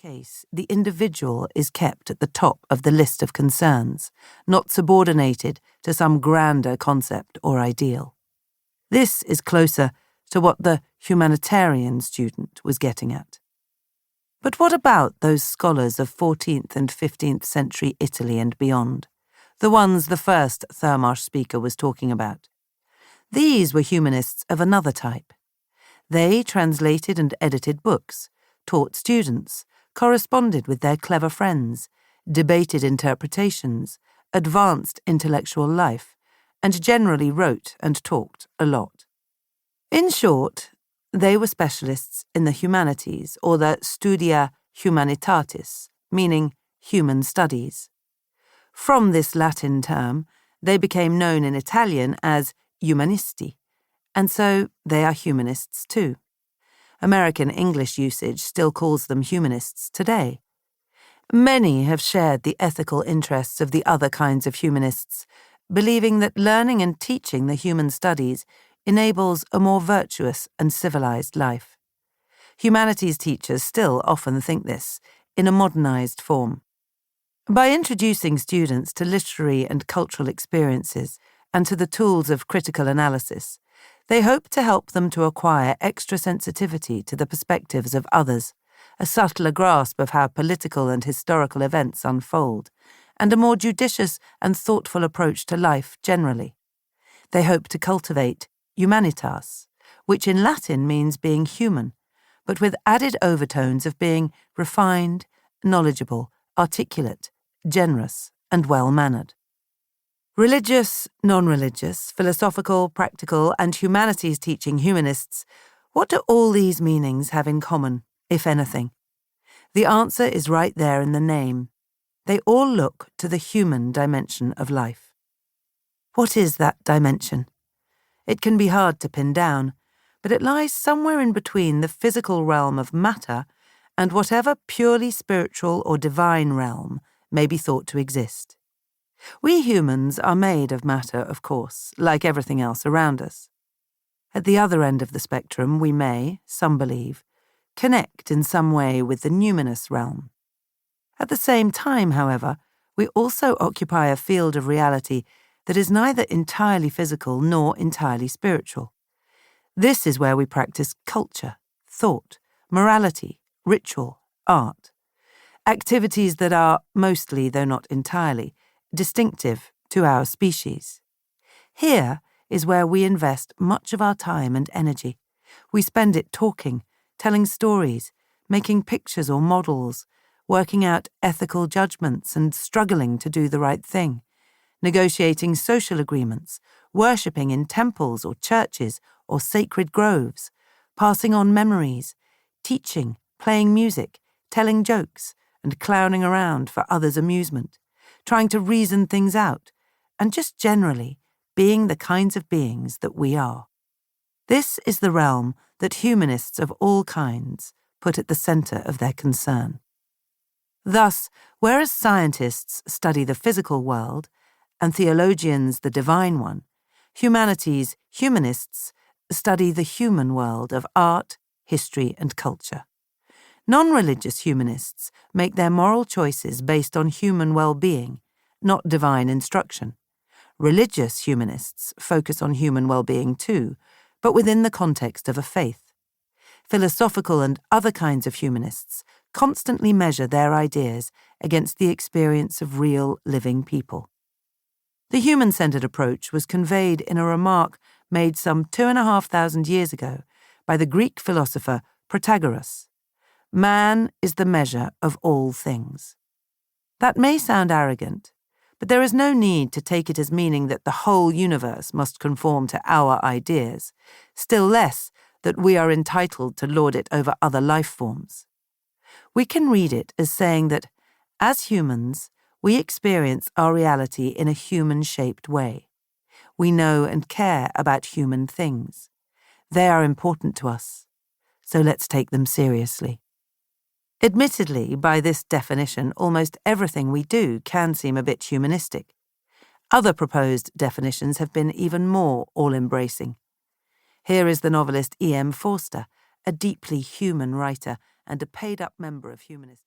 case, the individual is kept at the top of the list of concerns, not subordinated to some grander concept or ideal. This is closer to what the humanitarian student was getting at. But what about those scholars of 14th and 15th century Italy and beyond, the ones the first Thermarsh speaker was talking about? These were humanists of another type. They translated and edited books, taught students, corresponded with their clever friends, debated interpretations, advanced intellectual life, and generally wrote and talked a lot. In short, they were specialists in the humanities, or the studia humanitatis, meaning human studies. From this Latin term, they became known in Italian as humanisti, and so they are humanists too. American English usage still calls them humanists today. Many have shared the ethical interests of the other kinds of humanists, believing that learning and teaching the human studies enables a more virtuous and civilized life. Humanities teachers still often think this in a modernized form. By introducing students to literary and cultural experiences and to the tools of critical analysis, they hope to help them to acquire extra sensitivity to the perspectives of others, a subtler grasp of how political and historical events unfold, and a more judicious and thoughtful approach to life generally. They hope to cultivate humanitas, which in Latin means being human, but with added overtones of being refined, knowledgeable, articulate, generous, and well-mannered. Religious, non-religious, philosophical, practical, and humanities-teaching humanists, what do all these meanings have in common, if anything? The answer is right there in the name. They all look to the human dimension of life. What is that dimension? It can be hard to pin down, but it lies somewhere in between the physical realm of matter and whatever purely spiritual or divine realm may be thought to exist. We humans are made of matter, of course, like everything else around us. At the other end of the spectrum, we may, some believe, connect in some way with the numinous realm. At the same time, however, we also occupy a field of reality that is neither entirely physical nor entirely spiritual. This is where we practice culture, thought, morality, ritual, art. Activities that are, mostly though not entirely, distinctive to our species. Here is where we invest much of our time and energy. We spend it talking, telling stories, making pictures or models, working out ethical judgments and struggling to do the right thing, negotiating social agreements, worshipping in temples or churches or sacred groves, passing on memories, teaching, playing music, telling jokes, and clowning around for others' amusement, trying to reason things out, and just generally being the kinds of beings that we are. This is the realm that humanists of all kinds put at the center of their concern. Thus, whereas scientists study the physical world and theologians the divine one, humanists study the human world of art, history, and culture. Non-religious humanists make their moral choices based on human well-being, not divine instruction. Religious humanists focus on human well-being too, but within the context of a faith. Philosophical and other kinds of humanists constantly measure their ideas against the experience of real, living people. The human-centered approach was conveyed in a remark made some 2,500 years ago by the Greek philosopher Protagoras. Man is the measure of all things. That may sound arrogant, but there is no need to take it as meaning that the whole universe must conform to our ideas, still less that we are entitled to lord it over other life forms. We can read it as saying that, as humans, we experience our reality in a human-shaped way. We know and care about human things. They are important to us, so let's take them seriously. Admittedly, by this definition, almost everything we do can seem a bit humanistic. Other proposed definitions have been even more all-embracing. Here is the novelist E.M. Forster, a deeply human writer and a paid-up member of Humanist.